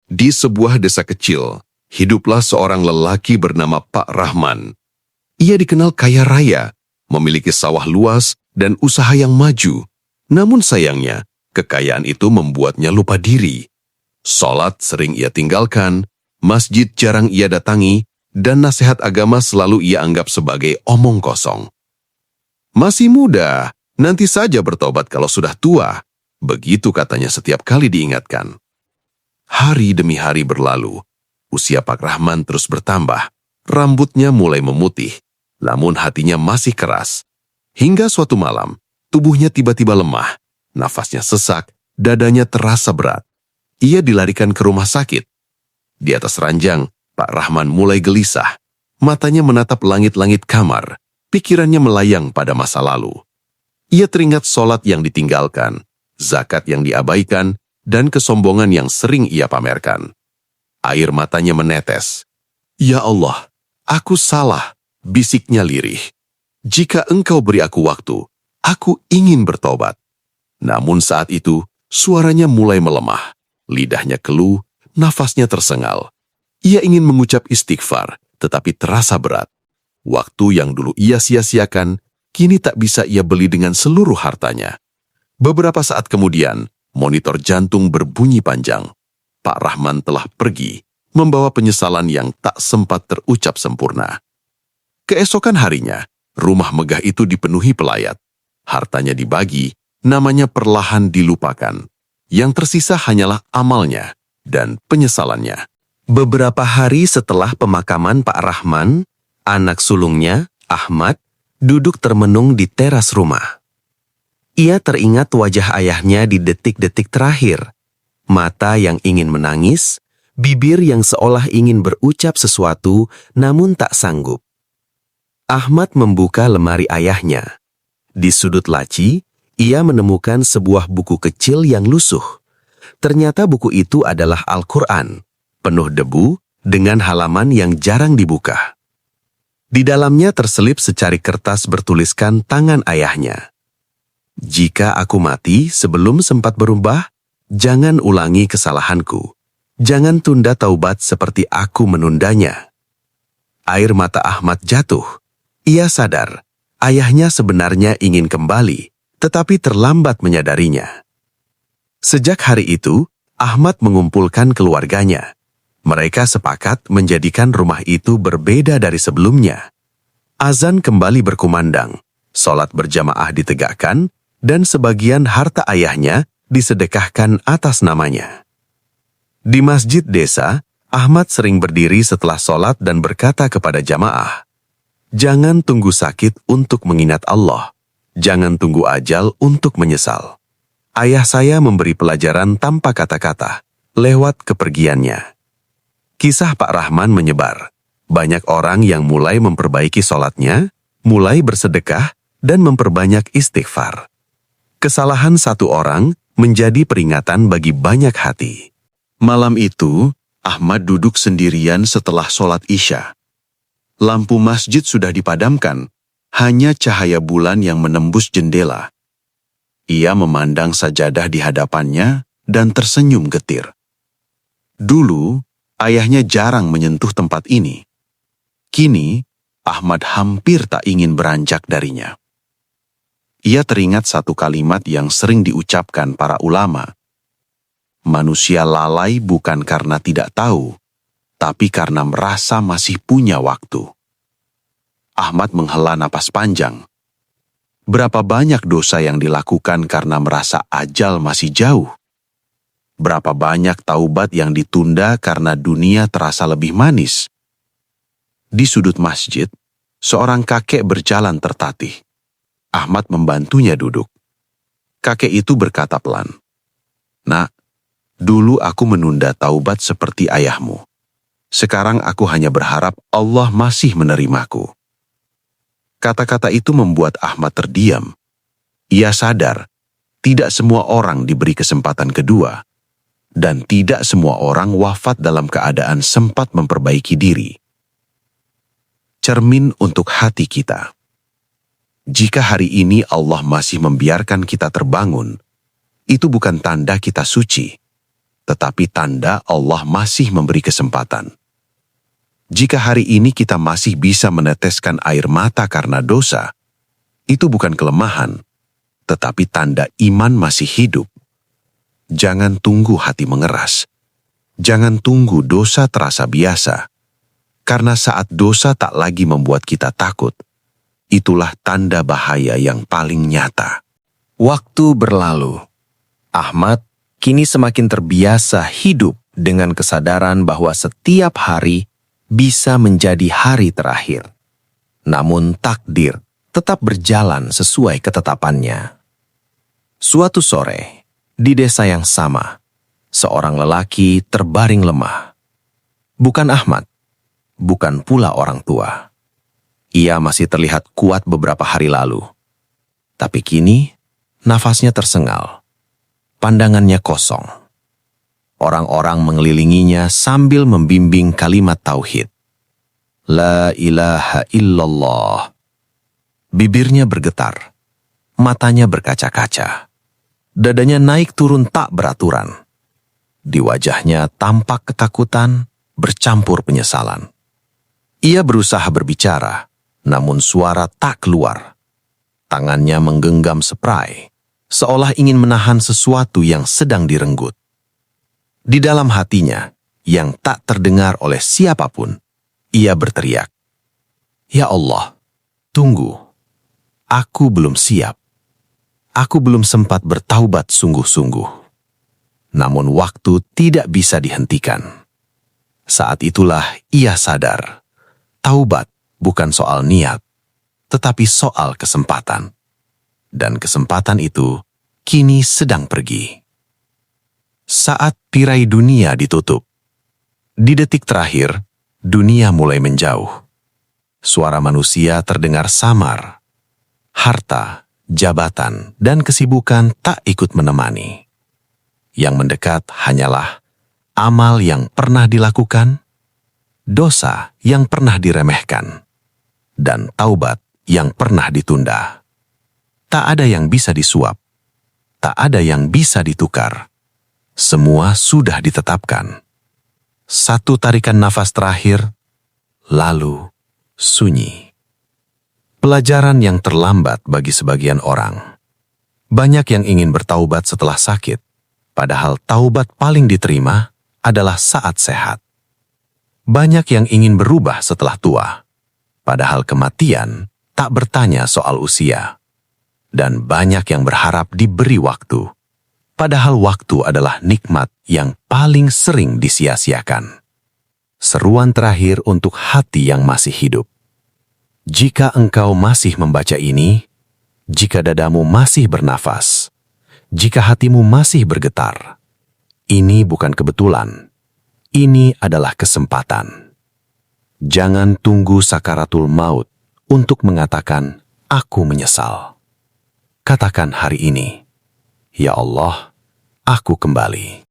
Di sebuah desa kecil, hiduplah seorang lelaki bernama Pak Rahman. Ia dikenal kaya raya, memiliki sawah luas dan usaha yang maju. Namun sayangnya, kekayaan itu membuatnya lupa diri. Salat sering ia tinggalkan, masjid jarang ia datangi, dan nasihat agama selalu ia anggap sebagai omong kosong. Masih muda, nanti saja bertobat kalau sudah tua. Begitu katanya setiap kali diingatkan. Hari demi hari berlalu, usia Pak Rahman terus bertambah, rambutnya mulai memutih, namun hatinya masih keras. Hingga suatu malam, tubuhnya tiba-tiba lemah, nafasnya sesak, dadanya terasa berat. Ia dilarikan ke rumah sakit. Di atas ranjang, Pak Rahman mulai gelisah. Matanya menatap langit-langit kamar, pikirannya melayang pada masa lalu. Ia teringat sholat yang ditinggalkan, zakat yang diabaikan, dan kesombongan yang sering ia pamerkan. Air matanya menetes. "Ya Allah, aku salah," bisiknya lirih. "Jika Engkau beri aku waktu, aku ingin bertobat." Namun saat itu, suaranya mulai melemah. Lidahnya keluh, nafasnya tersengal. Ia ingin mengucap istighfar, tetapi terasa berat. Waktu yang dulu ia sia-siakan, kini tak bisa ia beli dengan seluruh hartanya. Beberapa saat kemudian, monitor jantung berbunyi panjang. Pak Rahman telah pergi, membawa penyesalan yang tak sempat terucap sempurna. Keesokan harinya, rumah megah itu dipenuhi pelayat. Hartanya dibagi, namanya perlahan dilupakan. Yang tersisa hanyalah amalnya dan penyesalannya. Beberapa hari setelah pemakaman Pak Rahman, anak sulungnya, Ahmad, duduk termenung di teras rumah. Ia teringat wajah ayahnya di detik-detik terakhir. Mata yang ingin menangis, bibir yang seolah ingin berucap sesuatu namun tak sanggup. Ahmad membuka lemari ayahnya. Di sudut laci, ia menemukan sebuah buku kecil yang lusuh. Ternyata buku itu adalah Al-Quran, penuh debu dengan halaman yang jarang dibuka. Di dalamnya terselip secari kertas bertuliskan tangan ayahnya. "Jika aku mati sebelum sempat berubah, jangan ulangi kesalahanku. Jangan tunda taubat seperti aku menundanya." Air mata Ahmad jatuh. Ia sadar, ayahnya sebenarnya ingin kembali, tetapi terlambat menyadarinya. Sejak hari itu, Ahmad mengumpulkan keluarganya. Mereka sepakat menjadikan rumah itu berbeda dari sebelumnya. Azan kembali berkumandang, sholat berjamaah ditegakkan, dan sebagian harta ayahnya disedekahkan atas namanya. Di masjid desa, Ahmad sering berdiri setelah sholat dan berkata kepada jamaah, "Jangan tunggu sakit untuk mengingat Allah. Jangan tunggu ajal untuk menyesal. Ayah saya memberi pelajaran tanpa kata-kata, lewat kepergiannya." Kisah Pak Rahman menyebar. Banyak orang yang mulai memperbaiki sholatnya, mulai bersedekah, dan memperbanyak istighfar. Kesalahan satu orang menjadi peringatan bagi banyak hati. Malam itu, Ahmad duduk sendirian setelah sholat Isya. Lampu masjid sudah dipadamkan, hanya cahaya bulan yang menembus jendela. Ia memandang sajadah di hadapannya dan tersenyum getir. Dulu, ayahnya jarang menyentuh tempat ini. Kini, Ahmad hampir tak ingin beranjak darinya. Ia teringat satu kalimat yang sering diucapkan para ulama. Manusia lalai bukan karena tidak tahu, tapi karena merasa masih punya waktu. Ahmad menghela napas panjang. Berapa banyak dosa yang dilakukan karena merasa ajal masih jauh? Berapa banyak taubat yang ditunda karena dunia terasa lebih manis? Di sudut masjid, seorang kakek berjalan tertatih. Ahmad membantunya duduk. Kakek itu berkata pelan, "Nak, dulu aku menunda taubat seperti ayahmu. Sekarang aku hanya berharap Allah masih menerimaku." Kata-kata itu membuat Ahmad terdiam. Ia sadar, tidak semua orang diberi kesempatan kedua, dan tidak semua orang wafat dalam keadaan sempat memperbaiki diri. Cermin untuk hati kita. Jika hari ini Allah masih membiarkan kita terbangun, itu bukan tanda kita suci, tetapi tanda Allah masih memberi kesempatan. Jika hari ini kita masih bisa meneteskan air mata karena dosa, itu bukan kelemahan, tetapi tanda iman masih hidup. Jangan tunggu hati mengeras. Jangan tunggu dosa terasa biasa. Karena saat dosa tak lagi membuat kita takut, itulah tanda bahaya yang paling nyata. Waktu berlalu. Ahmad kini semakin terbiasa hidup dengan kesadaran bahwa setiap hari bisa menjadi hari terakhir. Namun takdir tetap berjalan sesuai ketetapannya. Suatu sore, di desa yang sama, seorang lelaki terbaring lemah. Bukan Ahmad, bukan pula orang tua. Ia masih terlihat kuat beberapa hari lalu. Tapi kini, nafasnya tersengal. Pandangannya kosong. Orang-orang mengelilinginya sambil membimbing kalimat tauhid. La ilaha illallah. Bibirnya bergetar. Matanya berkaca-kaca. Dadanya naik turun tak beraturan. Di wajahnya tampak ketakutan bercampur penyesalan. Ia berusaha berbicara, namun suara tak keluar. Tangannya menggenggam spray, seolah ingin menahan sesuatu yang sedang direnggut. Di dalam hatinya, yang tak terdengar oleh siapapun, ia berteriak, "Ya Allah, tunggu. Aku belum siap. Aku belum sempat bertaubat sungguh-sungguh." Namun waktu tidak bisa dihentikan. Saat itulah ia sadar, taubat bukan soal niat, tetapi soal kesempatan. Dan kesempatan itu kini sedang pergi. Saat tirai dunia ditutup, di detik terakhir, dunia mulai menjauh. Suara manusia terdengar samar. Harta, jabatan, dan kesibukan tak ikut menemani. Yang mendekat hanyalah amal yang pernah dilakukan, dosa yang pernah diremehkan, dan taubat yang pernah ditunda. Tak ada yang bisa disuap, tak ada yang bisa ditukar. Semua sudah ditetapkan. Satu tarikan nafas terakhir, lalu sunyi. Pelajaran yang terlambat bagi sebagian orang. Banyak yang ingin bertaubat setelah sakit, padahal taubat paling diterima adalah saat sehat. Banyak yang ingin berubah setelah tua, padahal kematian tak bertanya soal usia. Dan banyak yang berharap diberi waktu, padahal waktu adalah nikmat yang paling sering disia-siakan. Seruan terakhir untuk hati yang masih hidup. Jika engkau masih membaca ini, jika dadamu masih bernafas, jika hatimu masih bergetar, ini bukan kebetulan, ini adalah kesempatan. Jangan tunggu sakaratul maut untuk mengatakan, "Aku menyesal." Katakan hari ini, "Ya Allah, aku kembali."